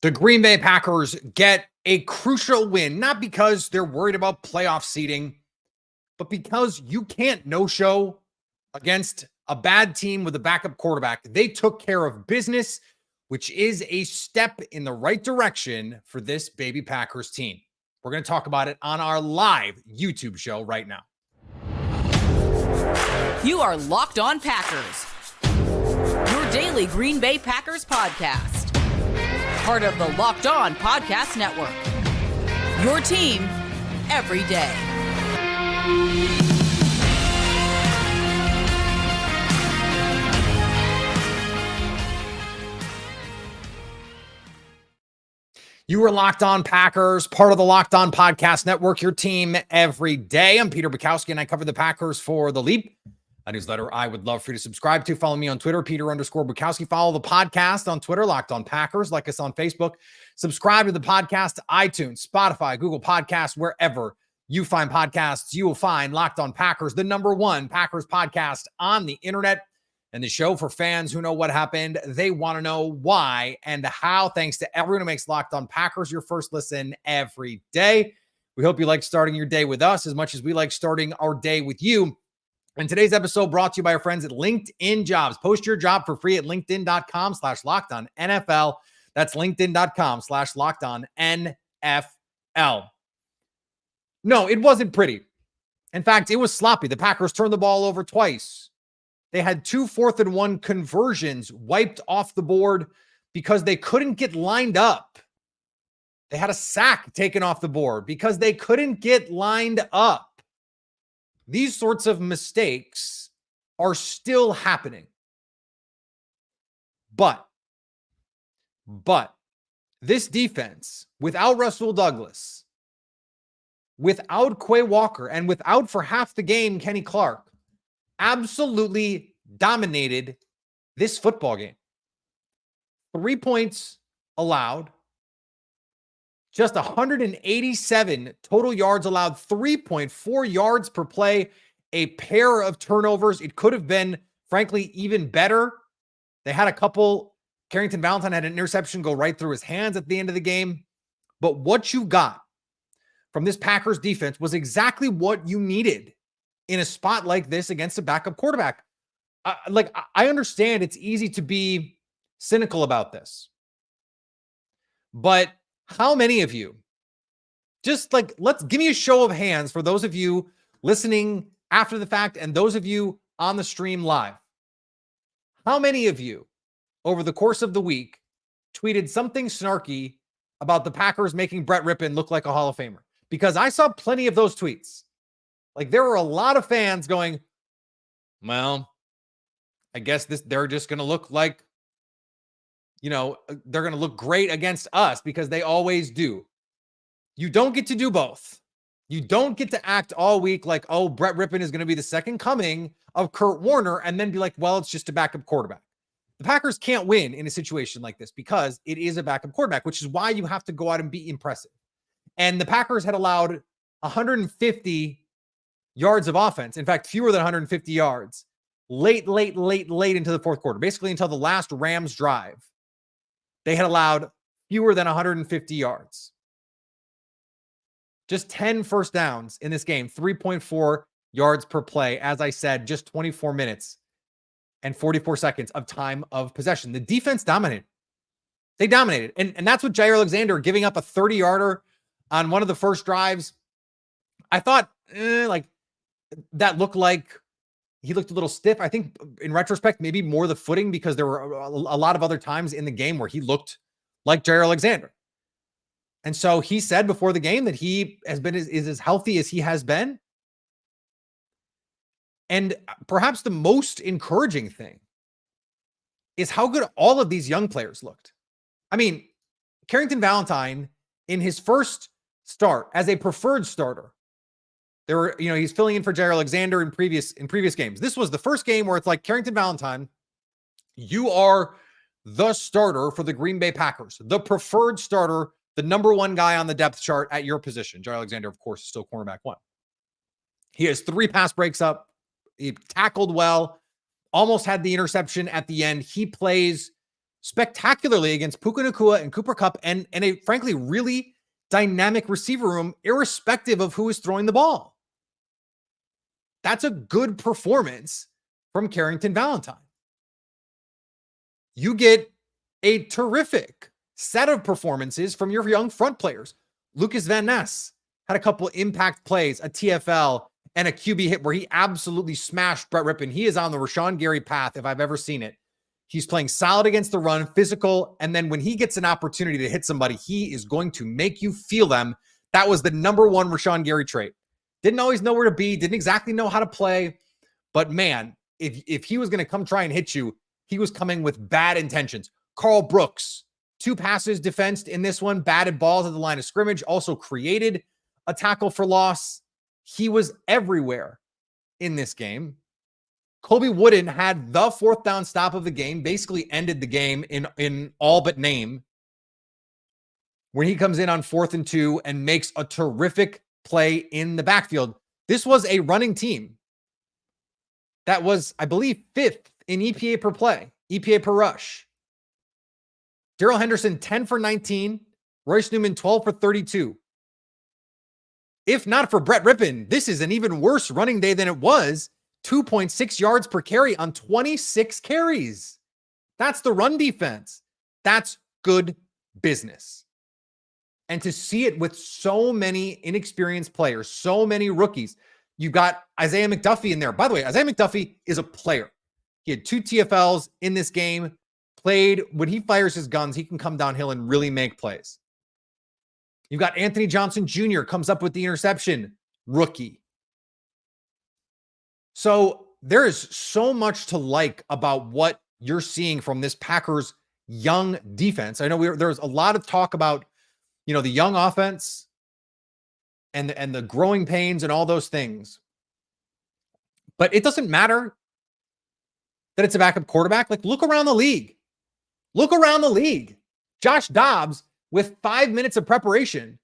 The Green Bay Packers get a crucial win, not because they're worried about playoff seeding, but because you can't no-show against a bad team with a backup quarterback. They took care of business, which is a step in the right direction for this baby Packers team. We're going to talk about it on our live YouTube show right now. You are Locked On Packers, your daily Green Bay Packers podcast. Part of the Locked On Podcast Network, your team every day. You are Locked On Packers, part of the Locked On Podcast Network, your team every day. I'm Peter Bukowski, and I cover the Packers for The Leap, a newsletter I would love for you to subscribe to. Follow me on Twitter, Peter_Bukowski. Follow the podcast on Twitter, Locked On Packers. Like us on Facebook. Subscribe to the podcast, iTunes, Spotify, Google Podcasts, wherever you find podcasts, you will find Locked On Packers, the #1 Packers podcast on the internet. And the show for fans who know what happened. They want to know why and how. Thanks to everyone who makes Locked On Packers your first listen every day. We hope you like starting your day with us as much as we like starting our day with you. And today's episode brought to you by our friends at LinkedIn Jobs. Post your job for free at linkedin.com/LockedOnNFL. That's linkedin.com/LockedOnNFL. No, it wasn't pretty. In fact, it was sloppy. The Packers turned the ball over twice. They had 2 4th-and-1 conversions wiped off the board because they couldn't get lined up. They had a sack taken off the board because they couldn't get lined up. These sorts of mistakes are still happening. But this defense, without Russell Douglas, without Quay Walker, and without, for half the game, Kenny Clark, absolutely dominated this football game. 3 points allowed, just 187 total yards allowed, 3.4 yards per play, a pair of turnovers. It could have been, frankly, even better. They had a couple. Carrington Valentine had an interception go right through his hands at the end of the game. But what you got from this Packers defense was exactly what you needed in a spot like this against a backup quarterback. I understand it's easy to be cynical about this, but how many of you, let's give me a show of hands for those of you listening after the fact and those of you on the stream live. How many of you over the course of the week tweeted something snarky about the Packers making Brett Rippon look like a Hall of Famer? Because I saw plenty of those tweets. Like, there were a lot of fans going, well, I guess they're just going to look like, they're going to look great against us because they always do. You don't get to do both. You don't get to act all week like, oh, Brett Rippon is going to be the second coming of Kurt Warner, and then be like, well, it's just a backup quarterback. The Packers can't win in a situation like this because it is a backup quarterback, which is why you have to go out and be impressive. And the Packers had allowed 150 yards of offense. In fact, fewer than 150 yards late into the fourth quarter, basically until the last Rams drive. They had allowed fewer than 150 yards. Just 10 first downs in this game, 3.4 yards per play. As I said, just 24 minutes and 44 seconds of time of possession. The defense dominated. They dominated. And that's what Jaire Alexander giving up a 30-yarder on one of the first drives. I thought, that looked like he looked a little stiff. I think in retrospect, maybe more the footing, because there were a lot of other times in the game where he looked like Jaire Alexander. And so he said before the game that he has been is as healthy as he has been. And perhaps the most encouraging thing is how good all of these young players looked. I mean, Carrington Valentine, in his first start as a preferred starter, he's filling in for Jaire Alexander in previous games. This was the first game where it's like, Carrington Valentine, you are the starter for the Green Bay Packers, the preferred starter, the #1 guy on the depth chart at your position. Jaire Alexander, of course, is still cornerback 1. He has 3 pass breaks up. He tackled well, almost had the interception at the end. He plays spectacularly against Puka Nacua and Cooper Kupp and a frankly really dynamic receiver room, irrespective of who is throwing the ball. That's a good performance from Carrington Valentine. You get a terrific set of performances from your young front players. Lucas Van Ness had a couple impact plays, a TFL, and a QB hit where he absolutely smashed Brett Rippon. He is on the Rashawn Gary path if I've ever seen it. He's playing solid against the run, physical, and then when he gets an opportunity to hit somebody, he is going to make you feel them. That was the number one Rashawn Gary trait. Didn't always know where to be, didn't exactly know how to play, but man, if he was going to come try and hit you, he was coming with bad intentions. Carl Brooks, 2 passes defensed in this one, batted balls at the line of scrimmage, also created a tackle for loss. He was everywhere in this game. Colby Wooden had the 4th down stop of the game, basically ended the game in all but name, when he comes in on 4th and 2 and makes a terrific play in the backfield. This was a running team that was, I believe, 5th in EPA per play, EPA per rush. Darrell Henderson, 10 for 19. Royce Newman, 12 for 32. If not for Brett Rippon, this is an even worse running day than it was. 2.6 yards per carry on 26 carries. That's the run defense. That's good business. And to see it with so many inexperienced players, so many rookies, you got Isaiah McDuffie in there. By the way, Isaiah McDuffie is a player. He had 2 TFLs in this game, played. When he fires his guns, he can come downhill and really make plays. You got Anthony Johnson Jr. comes up with the interception, rookie. So there is so much to like about what you're seeing from this Packers young defense. I know there's a lot of talk about, the young offense and the growing pains and all those things. But it doesn't matter that it's a backup quarterback. Like, look around the league. Look around the league. Josh Dobbs, with 5 minutes of preparation,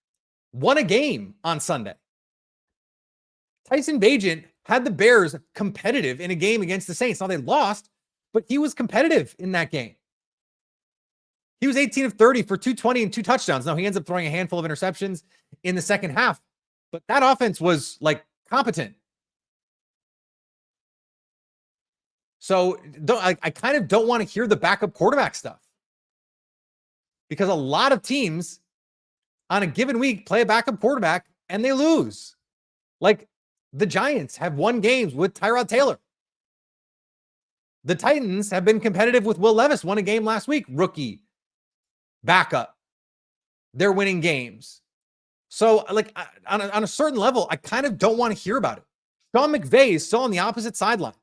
won a game on Sunday. Tyson Bagent had the Bears competitive in a game against the Saints. Now they lost, but he was competitive in that game. He was 18 of 30 for 220 and 2 touchdowns. Now he ends up throwing a handful of interceptions in the second half, but that offense was like competent. So I kind of don't want to hear the backup quarterback stuff, because a lot of teams on a given week play a backup quarterback and they lose. Like, the Giants have won games with Tyrod Taylor. The Titans have been competitive with Will Levis, won a game last week, rookie, backup. They're winning games. So, like, on a certain level, I kind of don't want to hear about it. Sean McVay is still on the opposite sideline.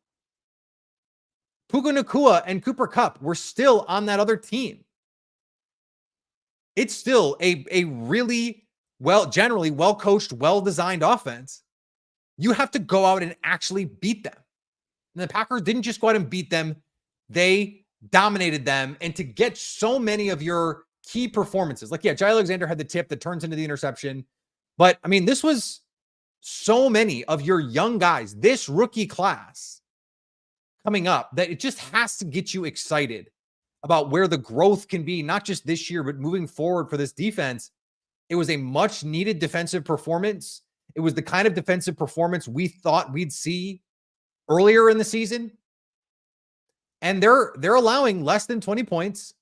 Puka Nacua and Cooper Kupp were still on that other team. It's still a really generally well-coached, well-designed offense. You have to go out and actually beat them. And the Packers didn't just go out and beat them. They dominated them. And to get so many of your key performances, like, Jair Alexander had the tip that turns into the interception. But, I mean, this was so many of your young guys, this rookie class coming up, that it just has to get you excited about where the growth can be, not just this year, but moving forward for this defense. It was a much needed defensive performance. It was the kind of defensive performance we thought we'd see earlier in the season. And they're allowing less than 20 points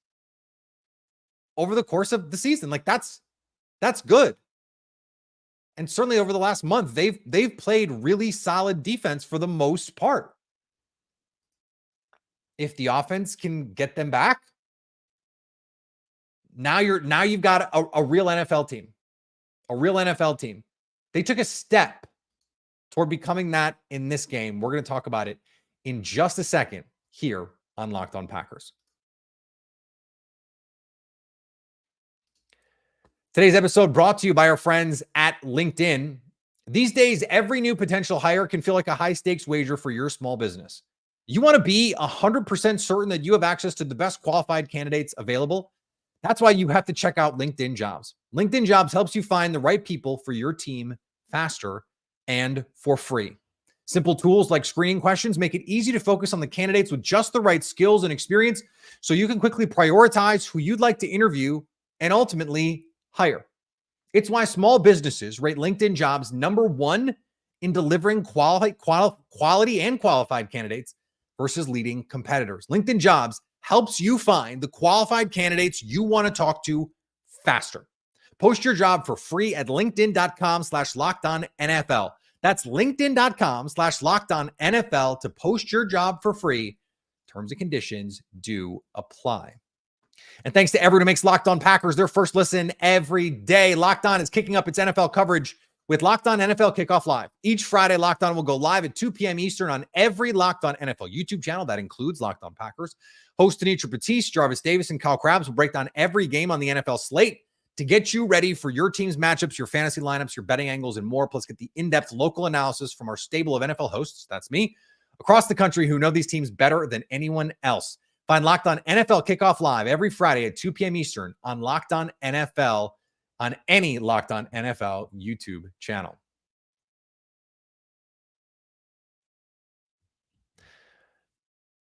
over the course of the season. Like, that's good. And certainly over the last month, they've played really solid defense for the most part. If the offense can get them back, now you've got a real NFL team. A real NFL team. They took a step toward becoming that in this game. We're going to talk about it in just a second here on Locked On Packers. Today's episode brought to you by our friends at LinkedIn. These days, every new potential hire can feel like a high-stakes wager for your small business. You want to be 100% certain that you have access to the best qualified candidates available? That's why you have to check out LinkedIn Jobs. LinkedIn Jobs helps you find the right people for your team faster and for free. Simple tools like screening questions make it easy to focus on the candidates with just the right skills and experience so you can quickly prioritize who you'd like to interview and ultimately hire. It's why small businesses rate LinkedIn Jobs #1 in delivering quality and qualified candidates versus leading competitors. LinkedIn Jobs helps you find the qualified candidates you want to talk to faster. Post your job for free at linkedin.com/LockedOnNFL. That's linkedin.com/LockedOnNFL to post your job for free. Terms and conditions do apply. And thanks to everyone who makes Locked On Packers their first listen every day. Locked On is kicking up its NFL coverage with Locked On NFL Kickoff Live. Each Friday, Locked On will go live at 2 p.m. Eastern on every Locked On NFL YouTube channel. That includes Locked On Packers. Host Anitra Batiste, Jarvis Davis, and Kyle Krabs will break down every game on the NFL slate to get you ready for your team's matchups, your fantasy lineups, your betting angles, and more. Plus, get the in-depth local analysis from our stable of NFL hosts, that's me, across the country who know these teams better than anyone else. Find Locked On NFL Kickoff Live every Friday at 2 p.m. Eastern on Locked On NFL on any Locked On NFL YouTube channel.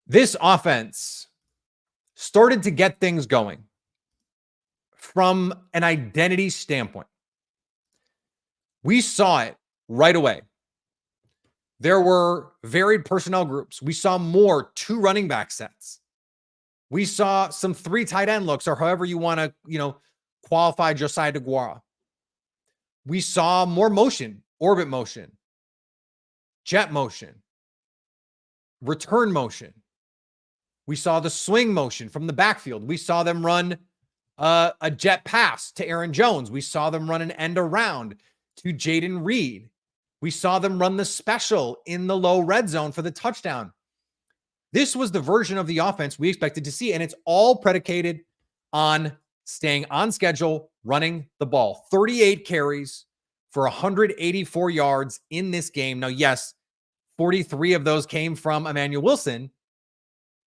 This offense started to get things going from an identity standpoint. We saw it right away. There were varied personnel groups. We saw more 2 running back sets. We saw some 3 tight end looks, or however you want to, qualify Josiah DeGuara. We saw more motion, orbit motion, jet motion, return motion. We saw the swing motion from the backfield. We saw them run a jet pass to Aaron Jones. We saw them run an end around to Jaden Reed. We saw them run the special in the low red zone for the touchdown. This was the version of the offense we expected to see, and it's all predicated on staying on schedule, running the ball. 38 carries for 184 yards in this game. Now, yes, 43 of those came from Emmanuel Wilson,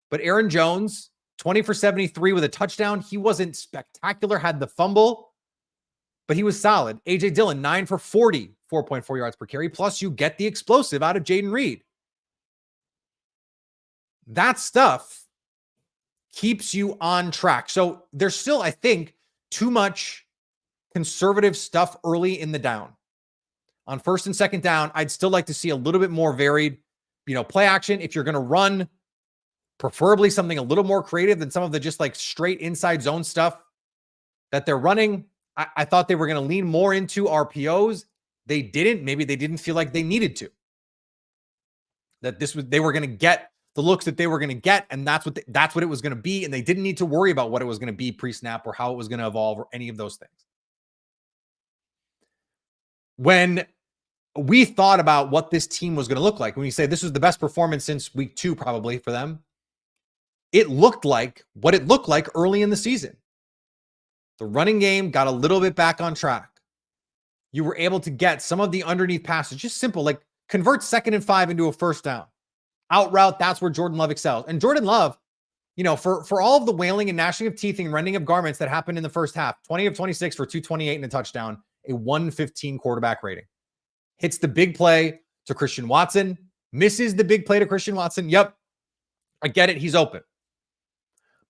but Aaron Jones, 20 for 73 with a touchdown. He wasn't spectacular, had the fumble, but he was solid. A.J. Dillon, 9 for 40, 4.4 yards per carry. Plus, you get the explosive out of Jaden Reed. That stuff keeps you on track. So there's still, I think, too much conservative stuff early in the down. On first and second down, I'd still like to see a little bit more varied, play action. If you're going to run, preferably something a little more creative than some of the just like straight inside zone stuff that they're running. I thought they were going to lean more into RPOs. They didn't. Maybe they didn't feel like they needed to. They were going to get the looks that they were going to get, and that's what it was going to be, and they didn't need to worry about what it was going to be pre-snap or how it was going to evolve or any of those things. When we thought about what this team was going to look like, when you say this was the best performance since week 2 probably for them, it looked like what it looked like early in the season. The running game got a little bit back on track. You were able to get some of the underneath passes, just simple, like convert 2nd and 5 into a first down. Out route, that's where Jordan Love excels. And Jordan Love, for all of the wailing and gnashing of teeth and rending of garments that happened in the first half, 20 of 26 for 228 and a touchdown, a 115 quarterback rating. Hits the big play to Christian Watson, misses the big play to Christian Watson. Yep, I get it. He's open.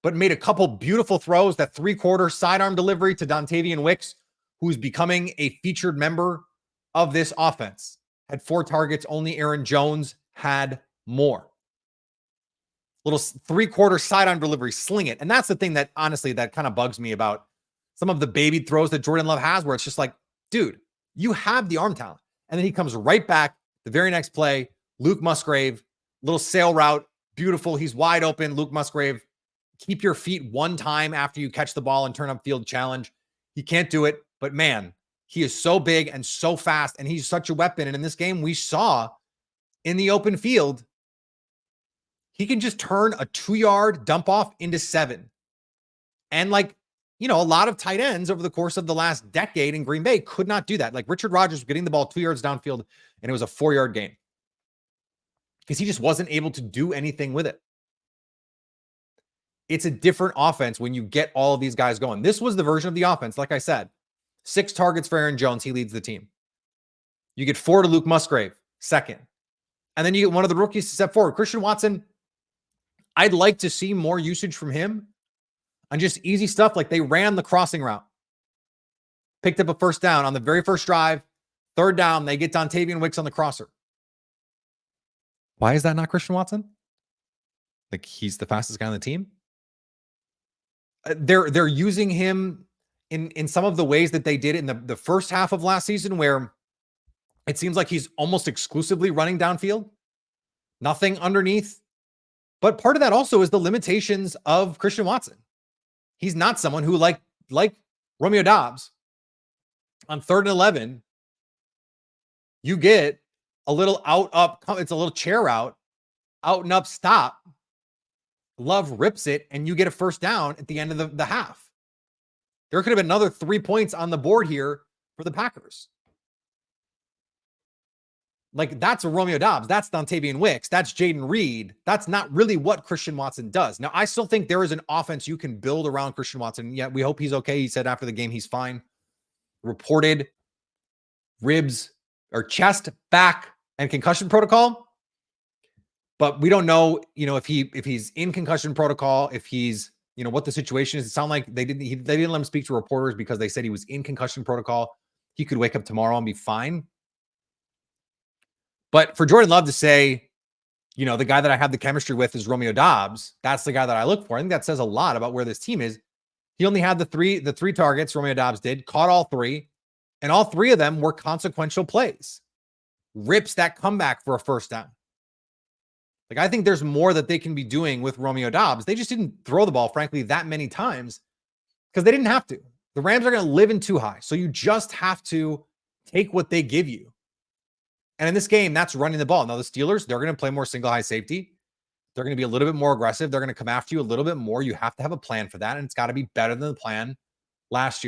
But made a couple beautiful throws, that 3-quarter sidearm delivery to Dontavian Wicks, who's becoming a featured member of this offense. Had 4 targets. Only Aaron Jones had more. Little 3-quarter sidearm delivery, sling it. And that's the thing that, honestly, that kind of bugs me about some of the baby throws that Jordan Love has, where it's just like, dude, you have the arm talent. And then he comes right back the very next play. Luke Musgrave, little sail route, beautiful. He's wide open. Luke Musgrave, keep your feet one time after you catch the ball and turn upfield challenge. He can't do it, but man, he is so big and so fast, and he's such a weapon. And in this game, we saw in the open field, he can just turn a 2-yard dump off into 7. And a lot of tight ends over the course of the last decade in Green Bay could not do that. Like Richard Rodgers getting the ball 2 yards downfield, and it was a 4-yard gain because he just wasn't able to do anything with it. It's a different offense when you get all of these guys going. This was the version of the offense. Like I said, 6 targets for Aaron Jones. He leads the team. You get 4 to Luke Musgrave, second. And then you get one of the rookies to step forward. Christian Watson, I'd like to see more usage from him on just easy stuff like they ran the crossing route. Picked up a first down on the very first drive. Third down, they get Dontavian Wicks on the crosser. Why is that not Christian Watson? Like, he's the fastest guy on the team. They're using him in some of the ways that they did in the first half of last season, where it seems like he's almost exclusively running downfield, nothing underneath. But part of that also is the limitations of Christian Watson. He's not someone who, like Romeo Doubs, on 3rd and 11, you get a little it's a little chair route, out and up stop. Love rips it, and you get a first down at the end of the half. There could have been another 3 points on the board here for the Packers. Like, that's a Romeo Doubs. That's Dontavian Wicks. That's Jaden Reed. That's not really what Christian Watson does. Now, I still think there is an offense you can build around Christian Watson. Yeah, we hope he's okay. He said after the game he's fine. Reported ribs or chest, back, and concussion protocol. But we don't know, if he's in concussion protocol, if he's, what the situation is. It sounded like they didn't let him speak to reporters because they said he was in concussion protocol. He could wake up tomorrow and be fine. But for Jordan Love to say, the guy that I have the chemistry with is Romeo Doubs, that's the guy that I look for. I think that says a lot about where this team is. He only had the three targets Romeo Doubs did, caught all three, and all three of them were consequential plays. Rips that comeback for a first down. Like, I think there's more that they can be doing with Romeo Doubs. They just didn't throw the ball, frankly, that many times because they didn't have to. The Rams are going to live in too high. So you just have to take what they give you. And in this game, that's running the ball. Now, the Steelers, they're going to play more single high safety. They're going to be a little bit more aggressive. They're going to come after you a little bit more. You have to have a plan for that, and it's got to be better than the plan last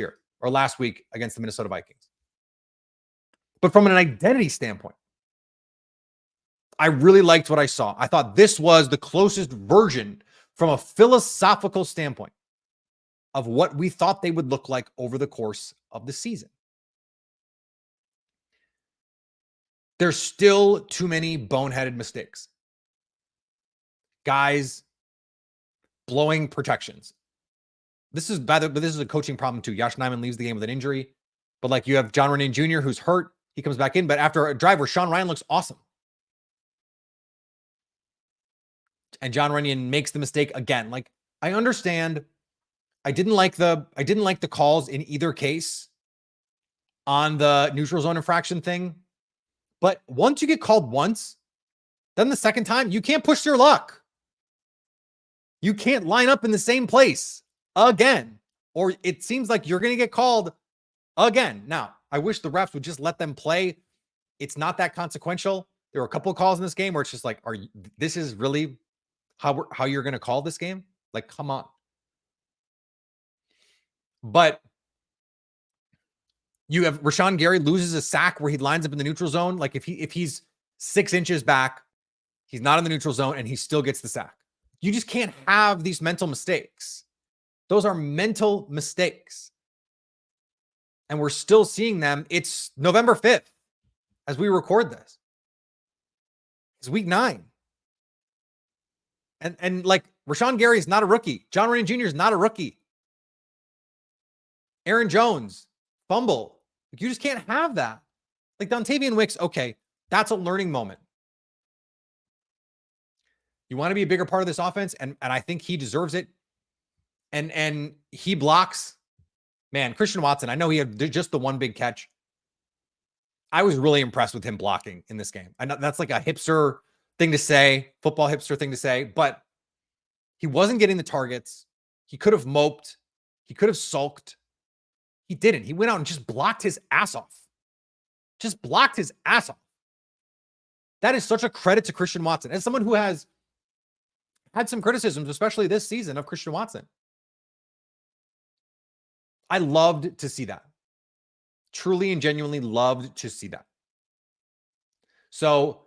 week against the Minnesota Vikings. But from an identity standpoint, I really liked what I saw. I thought this was the closest version from a philosophical standpoint of what we thought they would look like over the course of the season. There's still too many boneheaded mistakes. Guys blowing protections. This is a coaching problem too. Yosh Nijman leaves the game with an injury, but you have John Runyan Jr. who's hurt. He comes back in, but after a drive where Sean Ryan looks awesome. And John Runyan makes the mistake again. I understand. I didn't like the calls in either case on the neutral zone infraction thing. But once you get called once, then the second time, you can't push your luck. You can't line up in the same place again, or it seems like you're going to get called again. Now, I wish the refs would just let them play. It's not that consequential. There were a couple of calls in this game where it's just like, this is really how you're going to call this game? Like, come on. But you have Rashawn Gary loses a sack where he lines up in the neutral zone. Like, if he's 6 inches back, he's not in the neutral zone and he still gets the sack. You just can't have these mental mistakes. Those are mental mistakes. And we're still seeing them. It's November 5th as we record this. It's week 9. And Rashawn Gary is not a rookie. John Runyan Jr. is not a rookie. Aaron Jones, fumble. You just can't have that. Dontavian Wicks, okay, that's a learning moment. You want to be a bigger part of this offense, and I think he deserves it. And he blocks. Man, Christian Watson, I know he had just the one big catch. I was really impressed with him blocking in this game. I know that's like a hipster thing to say, football hipster thing to say, but he wasn't getting the targets. He could have moped. He could have sulked. He didn't. He went out and just blocked his ass off. Just blocked his ass off. That is such a credit to Christian Watson. As someone who has had some criticisms, especially this season, of Christian Watson, I loved to see that. Truly and genuinely loved to see that. So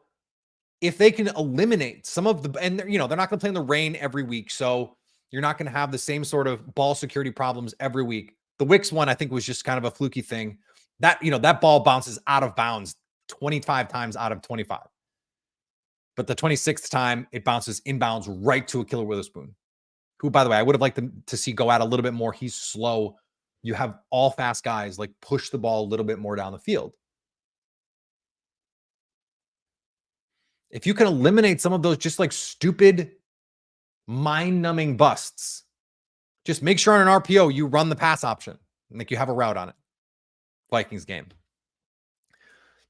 if they can eliminate some of the, and they're not going to play in the rain every week, so you're not going to have the same sort of ball security problems every week. The Wicks one, I think, was just kind of a fluky thing. That ball bounces out of bounds 25 times out of 25. But the 26th time, it bounces inbounds right to Ahkello Witherspoon, who, by the way, I would have liked to see go out a little bit more. He's slow. You have all fast guys, like push the ball a little bit more down the field. If you can eliminate some of those just like stupid, mind-numbing busts, just make sure on an RPO you run the pass option and like you have a route on it. Vikings game.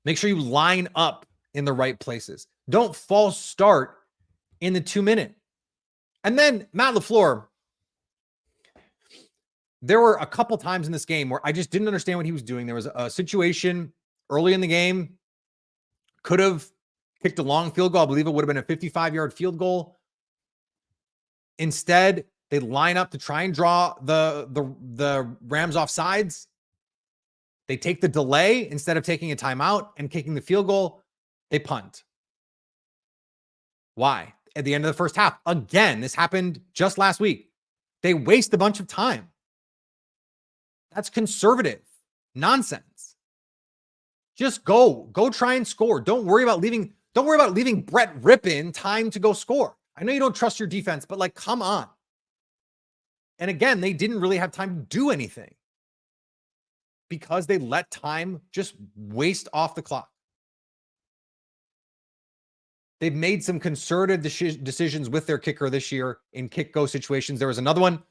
Make sure you line up in the right places. Don't false start in the 2-minute. And then Matt LaFleur, there were a couple times in this game where I just didn't understand what he was doing. There was a situation early in the game, could have kicked a long field goal. I believe it would have been a 55-yard field goal. Instead, they line up to try and draw the Rams off sides. They take the delay instead of taking a timeout and kicking the field goal. They punt. Why? At the end of the first half, again, this happened just last week. They waste a bunch of time. That's conservative nonsense. Just go try and score. Don't worry about leaving Brett Rippon time to go score. I know you don't trust your defense, but like, come on. And again, they didn't really have time to do anything because they let time just waste off the clock. They've made some concerted decisions with their kicker this year in kick-go situations. There was another one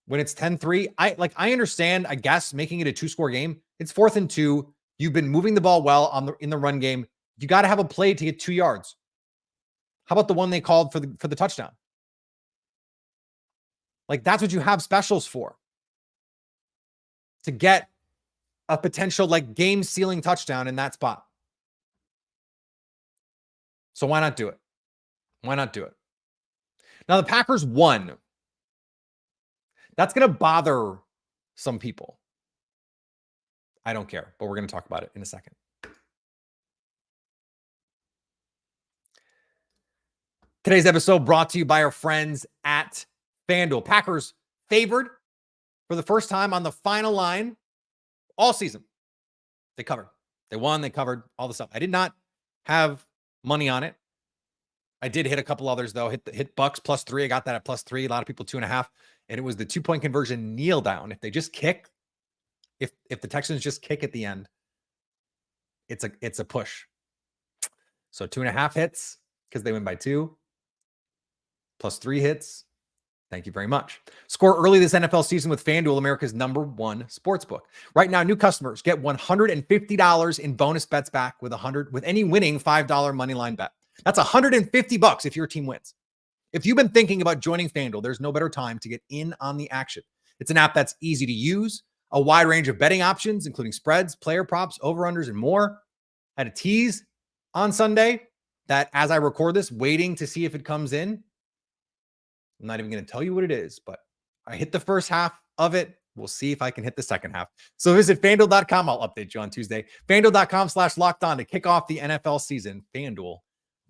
when it's 10-3. I understand, I guess, making it a 2-score game. It's 4th and 2. You've been moving the ball well in the run game. You got to have a play to get 2 yards. How about the one they called for the touchdown? Like, that's what you have specials for. To get a potential like game-sealing touchdown in that spot. So why not do it? Why not do it? Now the Packers won. That's going to bother some people. I don't care, but we're going to talk about it in a second. Today's episode brought to you by our friends at FanDuel. Packers favored for the first time on the final line all season. They covered. They won. They covered all the stuff. I did not have money on it. I did hit a couple others though. Hit Bucks +3. I got that at +3. A lot of people 2.5. And it was the 2-point conversion kneel down. If they just kick, if the Texans just kick at the end, it's a push. So 2.5 hits because they win by 2. +3 hits. Thank you very much. Score early this NFL season with FanDuel, America's #1 sportsbook. Right now, new customers get $150 in bonus bets back with any winning $5 moneyline bet. That's $150 if your team wins. If you've been thinking about joining FanDuel, there's no better time to get in on the action. It's an app that's easy to use, a wide range of betting options, including spreads, player props, over-unders, and more. I had a tease on Sunday that, as I record this, waiting to see if it comes in. I'm not even going to tell you what it is, but I hit the first half of it. We'll see if I can hit the second half. So visit FanDuel.com. I'll update you on Tuesday. FanDuel.com/LockedOn to kick off the NFL season. FanDuel,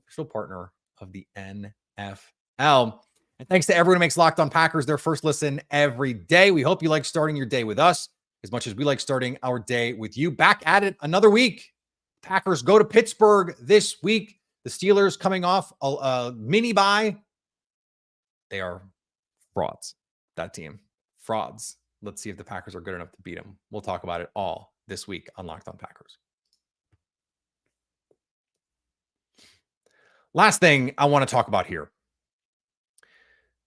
official partner of the NFL. And thanks to everyone who makes Locked On Packers their first listen every day. We hope you like starting your day with us as much as we like starting our day with you. Back at it another week. Packers go to Pittsburgh this week. The Steelers coming off a mini bye. They are frauds, that team. Frauds. Let's see if the Packers are good enough to beat them. We'll talk about it all this week on Locked On Packers. Last thing I want to talk about here.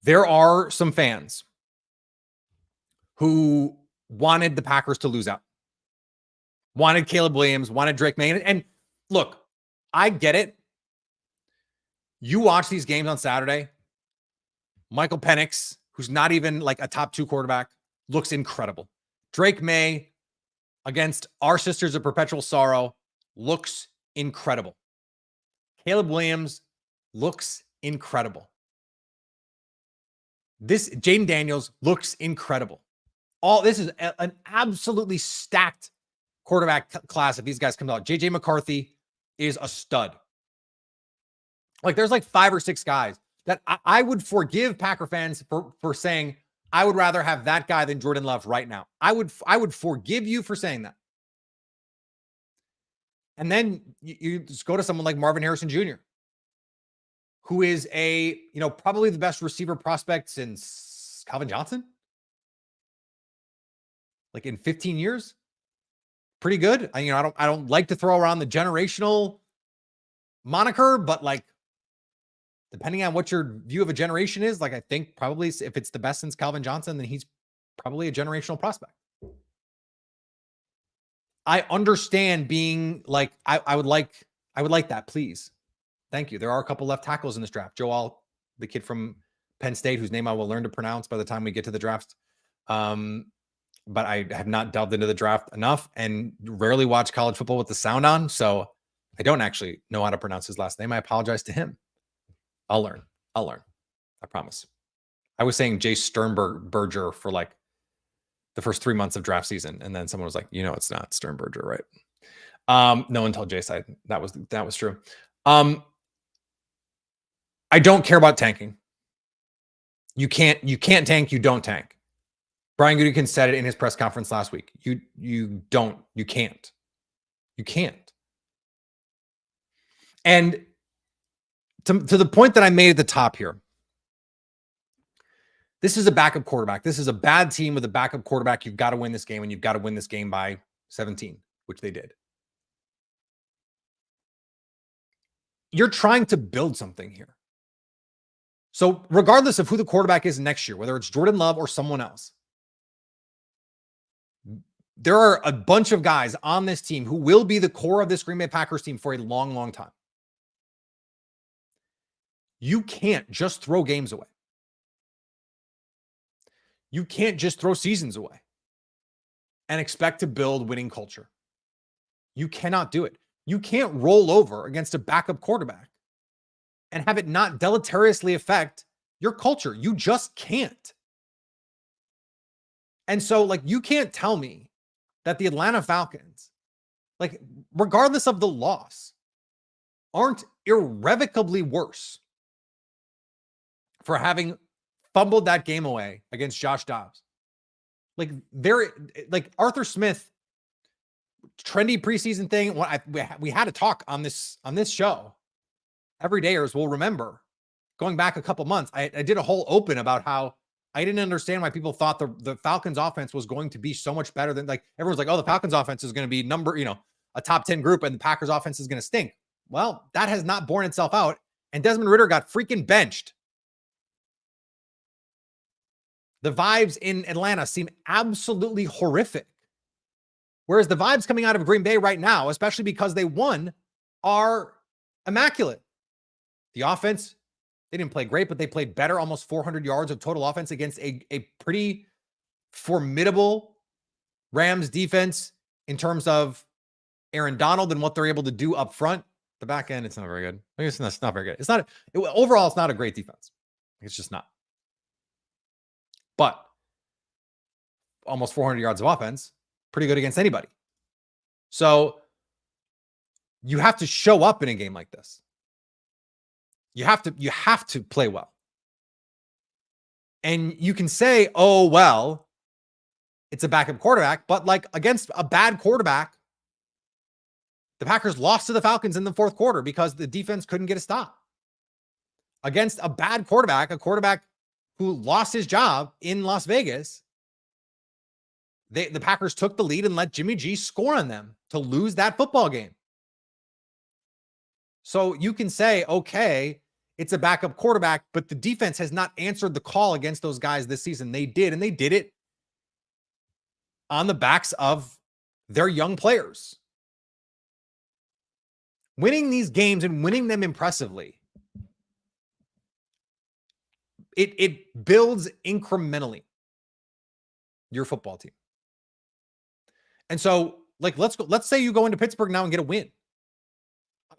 There are some fans who wanted the Packers to lose out. Wanted Caleb Williams, wanted Drake May. And look, I get it. You watch these games on Saturday. Michael Penix, who's not even like a top 2 quarterback, looks incredible. Drake May against our Sisters of Perpetual Sorrow looks incredible. Caleb Williams looks incredible. This Jaden Daniels looks incredible. This is an absolutely stacked quarterback class. If these guys come out, JJ McCarthy is a stud. Like there's like 5 or 6 guys that I would forgive Packer fans for saying, I would rather have that guy than Jordan Love right now. I would forgive you for saying that. And then you just go to someone like Marvin Harrison Jr. who is probably the best receiver prospect since Calvin Johnson. Like in 15 years. Pretty good. I don't like to throw around the generational moniker, but like depending on what your view of a generation is, like I think probably if it's the best since Calvin Johnson, then he's probably a generational prospect. I understand being like, I would like that, please. Thank you. There are a couple left tackles in this draft. Joel, the kid from Penn State, whose name I will learn to pronounce by the time we get to the draft. But I have not delved into the draft enough and rarely watch college football with the sound on. So I don't actually know how to pronounce his last name. I apologize to him. I'll learn. I promise. I was saying Jase Sternberger for like the first 3 months of draft season. And then someone was like, it's not Sternberger, right? No one told Jase that was true. I don't care about tanking. You can't tank. You don't tank. Brian Gutekunst said it in his press conference last week. You can't. And to the point that I made at the top here, this is a backup quarterback. This is a bad team with a backup quarterback. You've got to win this game, and you've got to win this game by 17, which they did. You're trying to build something here. So regardless of who the quarterback is next year, whether it's Jordan Love or someone else, there are a bunch of guys on this team who will be the core of this Green Bay Packers team for a long, long time. You can't just throw games away. You can't just throw seasons away and expect to build winning culture. You cannot do it. You can't roll over against a backup quarterback and have it not deleteriously affect your culture. You just can't. And so, like, you can't tell me that the Atlanta Falcons, like, regardless of the loss, aren't irrevocably worse for having fumbled that game away against Josh Dobbs. Like, Arthur Smith, trendy preseason thing. We had a talk on this show. Everydayers will remember going back a couple months. I did a whole open about how I didn't understand why people thought the Falcons offense was going to be so much better than, like, everyone's like, oh, the Falcons offense is going to be a top 10 group and the Packers offense is going to stink. Well, that has not borne itself out. And Desmond Ridder got freaking benched. The vibes in Atlanta seem absolutely horrific. Whereas the vibes coming out of Green Bay right now, especially because they won, are immaculate. The offense, they didn't play great, but they played better, almost 400 yards of total offense against a pretty formidable Rams defense in terms of Aaron Donald and what they're able to do up front. The back end, it's not very good. It's not very good. Overall, it's not a great defense. It's just not. But almost 400 yards of offense, pretty good against anybody. So you have to show up in a game like this. You have to play well. And you can say, oh, well, it's a backup quarterback, but like against a bad quarterback, the Packers lost to the Falcons in the fourth quarter because the defense couldn't get a stop. Against a bad quarterback, a quarterback who lost his job in Las Vegas, the Packers took the lead and let Jimmy G score on them to lose that football game. So you can say, okay, it's a backup quarterback, but the defense has not answered the call against those guys this season. They did, and they did it on the backs of their young players. Winning these games and winning them impressively, it builds incrementally your football team. And so, like, let's say you go into Pittsburgh now and get a win.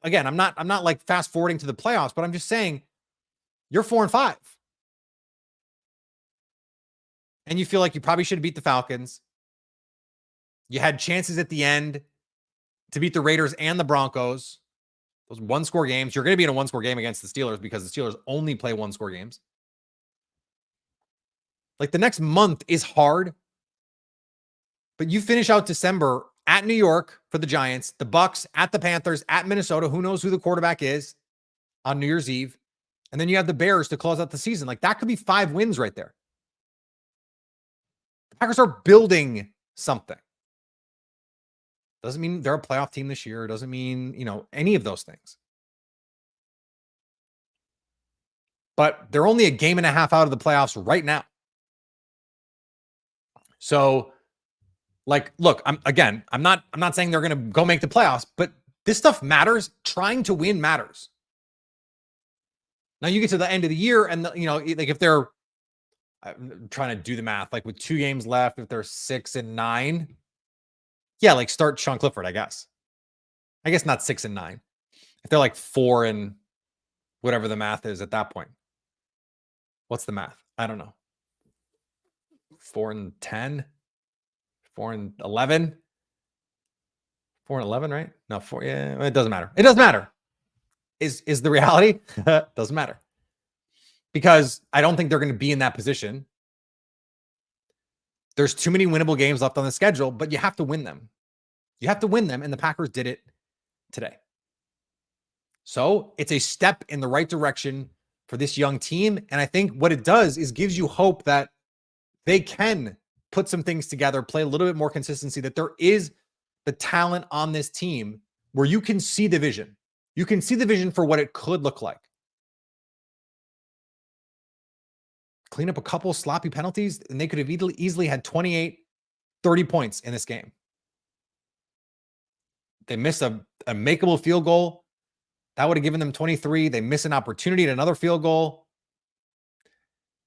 Again, I'm not like fast forwarding to the playoffs, but I'm just saying you're 4-5. And you feel like you probably should have beat the Falcons. You had chances at the end to beat the Raiders and the Broncos. Those one-score games. You're going to be in a one-score game against the Steelers because the Steelers only play one-score games. Like, the next month is hard. But you finish out December at New York for the Giants, the Bucks at the Panthers, at Minnesota. Who knows who the quarterback is on New Year's Eve? And then you have the Bears to close out the season. Like that could be 5 wins right there. The Packers are building something. Doesn't mean they're a playoff team this year. Doesn't mean, any of those things. But they're only a game and a half out of the playoffs right now. So, look, I'm not saying they're going to go make the playoffs, but this stuff matters. Trying to win matters. Now you get to the end of the year and, if they're, I'm trying to do the math, with 2 games left, if they're 6-9, yeah, start Sean Clifford, I guess. I guess not 6-9. If they're 4 and whatever the math is at that point. What's the math? I don't know. 4-10, 4-11, 4-11, right? No, 4. Yeah, it doesn't matter. It doesn't matter. Is the reality? Doesn't matter. Because I don't think they're going to be in that position. There's too many winnable games left on the schedule, but you have to win them. You have to win them, and the Packers did it today. So it's a step in the right direction for this young team. And I think what it does is gives you hope that they can put some things together, play a little bit more consistency, that there is the talent on this team where you can see the vision. You can see the vision for what it could look like. Clean up a couple sloppy penalties, and they could have easily had 28, 30 points in this game. They missed a makeable field goal. That would have given them 23. They miss an opportunity at another field goal.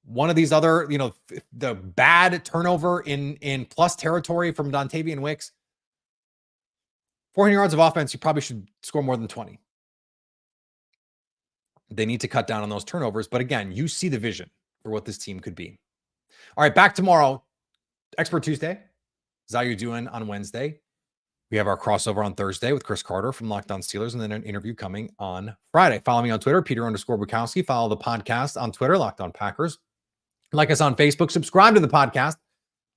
One of these other, the bad turnover in plus territory from Dontavian Wicks. 400 yards of offense, you probably should score more than 20. They need to cut down on those turnovers. But again, you see the vision for what this team could be. All right, back tomorrow. Expert Tuesday. How you doing on Wednesday? We have our crossover on Thursday with Chris Carter from Locked On Steelers, and then an interview coming on Friday. Follow me on Twitter, Peter_Bukowski. Follow the podcast on Twitter, Locked On Packers. Like us on Facebook. Subscribe to the podcast.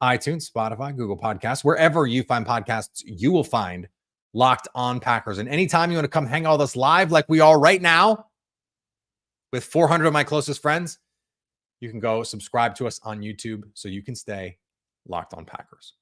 iTunes, Spotify, Google Podcasts. Wherever you find podcasts, you will find Locked On Packers. And anytime you want to come hang out with us live like we are right now with 400 of my closest friends, you can go subscribe to us on YouTube so you can stay Locked On Packers.